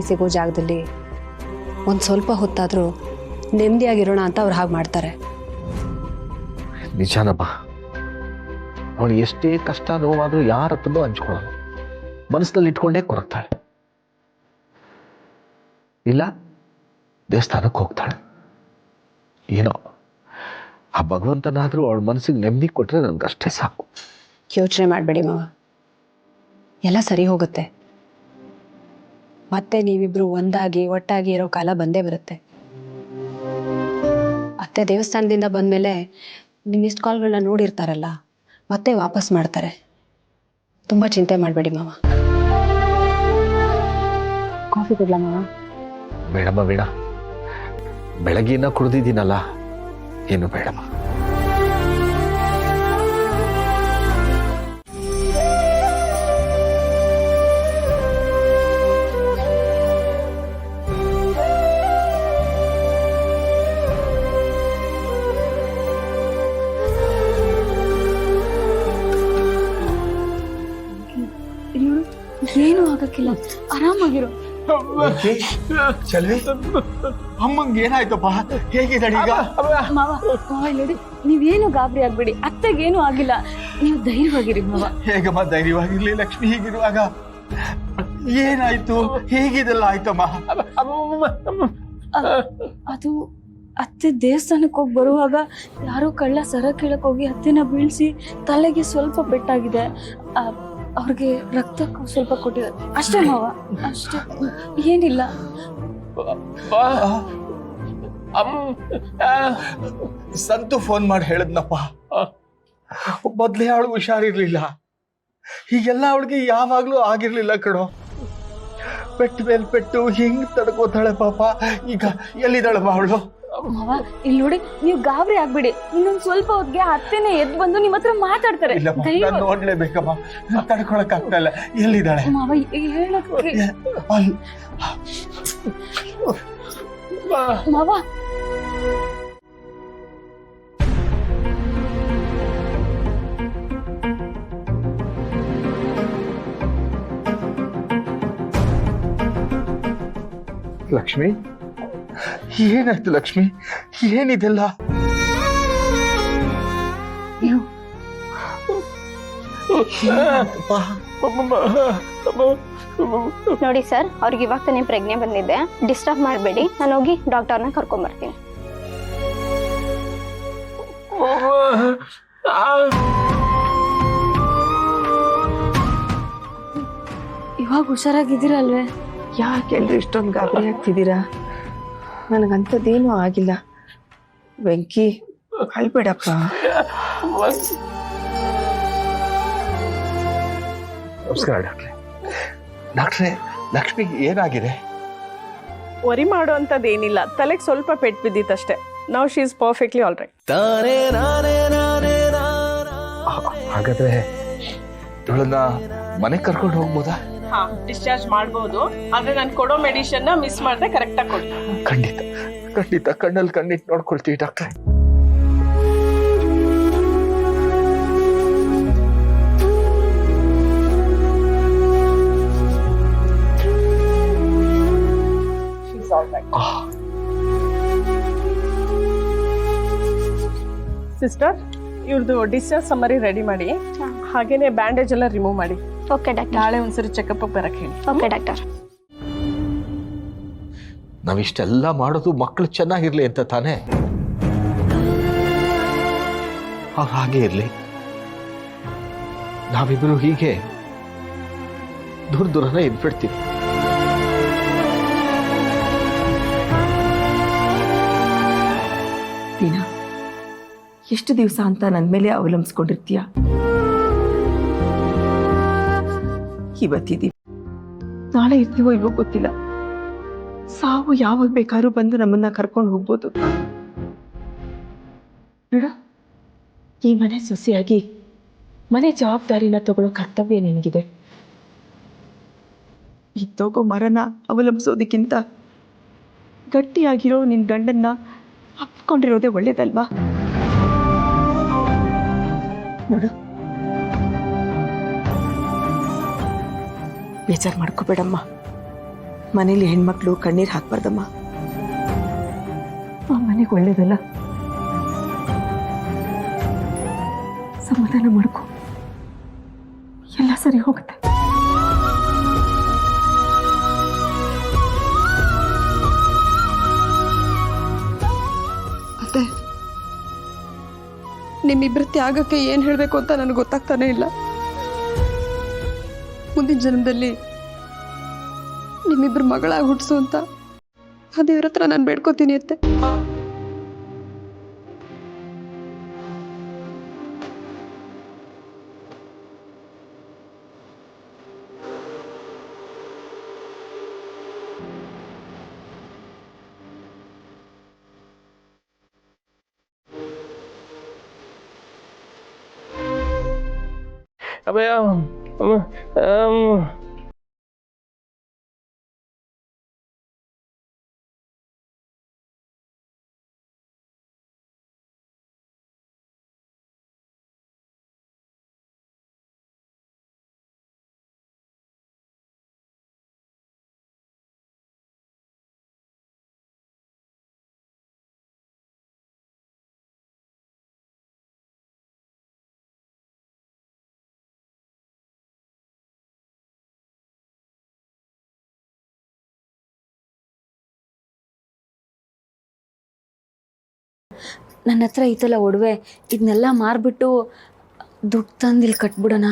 ನೆಮ್ಮದಿ ಸಿಗೋ ಜಾಗದಲ್ಲಿ ಒಂದು ಸ್ವಲ್ಪ ಹೊತ್ತಾದರೂ ನೆಮ್ಮದಿಯಾಗಿರೋಣ ಅಂತ ಅವ್ರು ಹಾಗೆ ಮಾಡ್ತಾರೆ. ನಿಜಾನಮ್ಮ, ಅವಳು ಎಷ್ಟೇ ಕಷ್ಟ ನೋವಾದರೂ ಯಾರ ಹತ್ರನೂ ಹಂಚ್ಕೊಳ್ಳೋಣ, ಮನಸ್ಸಿನಲ್ಲಿ ಇಟ್ಕೊಂಡೇ ಕೊರಗ್ತಾಳೆ. ಇಲ್ಲ ದೇವಸ್ಥಾನಕ್ಕೆ ಹೋಗ್ತಾಳೆ. ಏನೋ ಆ ಭಗವಂತನಾದರೂ ಅವಳ ಮನಸ್ಸಿಗೆ ನೆಮ್ಮದಿ ಕೊಟ್ಟರೆ ನನಗಷ್ಟೇ ಸಾಕು. ಯೋಚನೆ ಮಾಡಬೇಡಿ ಮಾವ, ಎಲ್ಲ ಸರಿ ಹೋಗುತ್ತೆ. ಮತ್ತೆ ನೀವಿಬ್ರು ಒಂದಾಗಿ ಒಟ್ಟಾಗಿ ಇರೋ ಕಾಲ ಬಂದೇ ಬರುತ್ತೆ. ಅತ್ತೆ ದೇವಸ್ಥಾನದಿಂದ ಬಂದಮೇಲೆ ನಿಮ್ಮ ಮಿಸ್ಡ್ ಕಾಲ್ಗಳನ್ನ ನೋಡಿರ್ತಾರಲ್ಲ, ಮತ್ತೆ ವಾಪಸ್ ಮಾಡ್ತಾರೆ. ತುಂಬ ಚಿಂತೆ ಮಾಡಬೇಡಿ ಮಾವ. ಕಾಫಿ ಕೊಡ್ಲಾ ಮಾವ? ಬೇಡಮ್ಮ ಬೇಡ, ಬೆಳಗ್ಗಿನ ಕುಡ್ದಿದ್ದೀನಲ್ಲ, ಏನು ಬೇಡಮ್ಮ. ಏನು ಆಗಕ್ಕಿಲ್ಲ, ಆರಾಮಾಗಿರು. ಚಲ್ವಿ, ಅಮ್ಮಂಗೆ ಏನಾಯ್ತಪ್ಪ? ಹೇಗಿದ್ದಾಳೆ ಈಗ? ಮಾವ ನೋಡಿ, ನೀವೇನು ಗಾಬರಿ ಆಗ್ಬೇಡಿ, ಅತ್ತೆಗೇನು ಆಗಿಲ್ಲ, ನೀವು ಧೈರ್ಯವಾಗಿರಿ ಮಾವ. ಹೇಗಮ್ಮ ಧೈರ್ಯವಾಗಿರ್ಲಿ ಲಕ್ಷ್ಮಿ ಹೀಗಿರುವಾಗ? ಏನಾಯ್ತು? ಹೇಗಿದೆಲ್ಲ ಆಯ್ತಮ್ಮ? ಅದು ಅತ್ತೆ ದೇವಸ್ಥಾನಕ್ಕೆ ಹೋಗಿ ಬರುವಾಗ ಯಾರೋ ಕಳ್ಳ ಸರ ಕೇಳಕ್ ಹೋಗಿ ಅತ್ತೆನ ಬೀಳ್ಸಿ ತಲೆಗೆ ಸ್ವಲ್ಪ ಪೆಟ್ಟಾಗಿದೆ. ಅವ್ರಿಗೆ ರಕ್ತ ಸ್ವಲ್ಪ ಕೊಟ್ಟಿದ್ದಾರೆ ಅಷ್ಟೇ ಮಾವ, ಅಷ್ಟೇ, ಏನಿಲ್ಲ. ಸಂತು ಫೋನ್ ಮಾಡಿ ಹೇಳದ್ನಪ್ಪ, ಮೊದ್ಲೇ ಅವಳು ಹುಷಾರಿರ್ಲಿಲ್ಲ. ಹೀಗೆಲ್ಲ ಅವಳಿಗೆ ಯಾವಾಗ್ಲೂ ಆಗಿರ್ಲಿಲ್ಲ ಕಣೋ. ಪೆಟ್ಟು ಮೇಲೆ ಪೆಟ್ಟು ಹಿಂಗ್ ತಡ್ಕೋತಾಳೆ ಪಾಪ. ಈಗ ಎಲ್ಲಿದ್ದಾಳಮ್ಮ ಅವಳು? ಮಾವ ಇಲ್ಲಿ ನೋಡಿ, ನೀವು ಗಾಬರಿ ಆಗ್ಬೇಡಿ. ಇನ್ನೊಂದ್ ಸ್ವಲ್ಪ ಹೊತ್ತಿಗೆ ಅತ್ತೆನೇ ಎದ್ದು ಬಂದು ನಿಮ್ಮ ಹತ್ರ ಮಾತಾಡ್ತಾರೆ. ನಾನು ನೋಡ್ಲೇಬೇಕಮ್ಮ, ತಡ್ಕೊಳಕ್ ಆಗ್ತಾ ಇಲ್ಲ. ಎಲ್ಲಿದ್ದಾಳೆ ಮಾವ? ಹೇಳಕ್ಕೆ ಮಾವ, ಲಕ್ಷ್ಮಿ, ಏನಾಯ್ತು ಲಕ್ಷ್ಮಿ? ಏನಿದೆಲ್ಲ? ನೋಡಿ ಸರ್, ಅವ್ರಿಗೆ ಇವಾಗ ತಾನೇ ಪ್ರಜ್ಞೆ ಬಂದಿದೆ, ಡಿಸ್ಟರ್ಬ್ ಮಾಡಬೇಡಿ. ನಾನು ಹೋಗಿ ಡಾಕ್ಟರ್ನ ಕರ್ಕೊಂಡ್ ಬರ್ತೀನಿ. ಇವಾಗ ಹುಷಾರಾಗಿದ್ದೀರಲ್ವೇ? ಯಾಕೆಲ್ರು ಇಷ್ಟೊಂದು ಗಾಬರಿ ಆಗ್ತಿದ್ದೀರಾ? ನನಗಂಥದ್ದೇನೂ ಆಗಿಲ್ಲ. ವೆಂಕಿ, ಅಳ್ಬೇಡಪ್ಪ. ನಮಸ್ಕಾರ ಡಾಕ್ಟ್ರೆ. ಡಾಕ್ಟ್ರೆ, ಲಕ್ಷ್ಮಿಗೆ ಏನಾಗಿದೆ? ವರಿ ಮಾಡುವಂಥದ್ದೇನಿಲ್ಲ, ತಲೆಗೆ ಸ್ವಲ್ಪ ಪೆಟ್ಟು ಬಿದ್ದಿತ್ತಷ್ಟೇ. Now she is perfectly all right. ಹಾಗಾದ್ರೆ ಇವಳನ್ನ ಮನೆಗೆ ಕರ್ಕೊಂಡು ಹೋಗ್ಬೋದಾ? ಹಾ, ಡಿಸ್ಚಾರ್ಜ್ ಮಾಡಬಹುದು. ಆದ್ರೆ ನಾನು ಕೊಡೋ ಮೆಡಿಸಿನ್ ನ ಮಿಸ್ ಮಾಡದೆ ಕರೆಕ್ಟ್ ಆಗಿ ಕೊಡಿ. ಖಂಡಿತ ಖಂಡಿತ, ಕಣ್ಣಲ್ಲಿ ಕಣ್ಣಿಟ್ಟು ನೋಡ್ಕೊಳ್ತೀವಿ ಡಾಕ್ಟ್ರೆ. ಸಿಸ್ಟರ್, ಇವ್ರದ್ದು ಡಿಸ್ಚಾರ್ಜ್ ಸಮ್ಮರಿ ರೆಡಿ ಮಾಡಿ, ಹಾಗೇನೆ ಬ್ಯಾಂಡೇಜ್ ಎಲ್ಲ ರಿಮೂವ್ ಮಾಡಿ. Okay doctor. ನಾಳೆ ಒಂದ್ಸರಿ ಚೆಕಪ್ ಬರಕ್ ಹೇಳಿ. Okay doctor. ನಾವಿಷ್ಟೆಲ್ಲ ಮಾಡೋದು ಮಕ್ಕಳು ಚೆನ್ನಾಗಿರ್ಲಿ ಅಂತ ತಾನೇ. ಅವ್ರು ಹಾಗೆ ಇರ್ಲಿ, ನಾವಿಬ್ರು ಹೀಗೆ ದೂರ ದೂರನೇ ಇದ್ಬಿಡ್ತೀವಿ. ದೀನಾ, ಎಷ್ಟು ದಿವಸ ಅಂತ ನನ್ನ ಮೇಲೆ ಅವಲಂಬಿಸ್ಕೊಂಡಿರ್ತೀಯ? ಇವತ್ತಿದ್ದೀವಿ, ನಾಳೆ ಇರ್ತೀವೋ ಇಲ್ವೋ ಗೊತ್ತಿಲ್ಲ. ಸಾವು ಯಾವಾಗ ಬೇಕಾದ್ರೂ ಬಂದು ನಮ್ಮನ್ನ ಕರ್ಕೊಂಡು ಹೋಗ್ಬೋದು. ಬಿಡ, ಈ ಮನೆ ಸೊಸೆಯಾಗಿ ಮನೆ ಜವಾಬ್ದಾರಿನ ತಗೊಳ್ಳೋ ಕರ್ತವ್ಯ ನಿನಗಿದೆ. ಇದ್ದೋಗೋ ಮರನ ಅವಲಂಬಿಸೋದಕ್ಕಿಂತ ಗಟ್ಟಿಯಾಗಿರೋ ನಿನ್ನ ಗಂಡನ್ನ ಅಪ್ಕೊಂಡಿರೋದೇ ಒಳ್ಳೇದಲ್ವಾ? ನೋಡು, ಬೇಜಾರು ಮಾಡ್ಕೋಬೇಡಮ್ಮ. ಮನೇಲಿ ಹೆಣ್ಮಕ್ಳು ಕಣ್ಣೀರ್ ಹಾಕ್ಬಾರ್ದಮ್ಮ. ಆ ಮನೆಗೆ ಒಳ್ಳೇದಲ್ಲ. ಸಮಾಧಾನ ಮಾಡ್ಕೊ, ಎಲ್ಲ ಸರಿ ಹೋಗುತ್ತೆ. ಅತ್ತೆ, ನಿಮ್ಮಿಬ್ಬರ ತ್ಯಾಗಕ್ಕೆ ಏನು ಹೇಳಬೇಕು ಅಂತ ನನಗೆ ಗೊತ್ತಾಗ್ತಾನೆ ಇಲ್ಲ. ಮುಂದಿನ ಜನ್ಮದಲ್ಲಿ ನಿಮ್ಮಿಬ್ಬರು ಮಗಳಾಗಿ ಹುಟ್ಟಿಸು ಅಂತ ಆ ದೇವ್ರ ಹತ್ರ ನಾನು ಬೇಡ್ಕೋತೀನಿ ಅತ್ತೆ. ಅಭಯ, ನನ್ನ ಹತ್ರ ಐತಲ್ಲ ಒಡವೆ, ಇದನ್ನೆಲ್ಲ ಮಾರ್ಬಿಟ್ಟು ದುಡ್ಡು ತಂದು ಇಲ್ಲಿ ಕಟ್ಬಿಡೋಣ.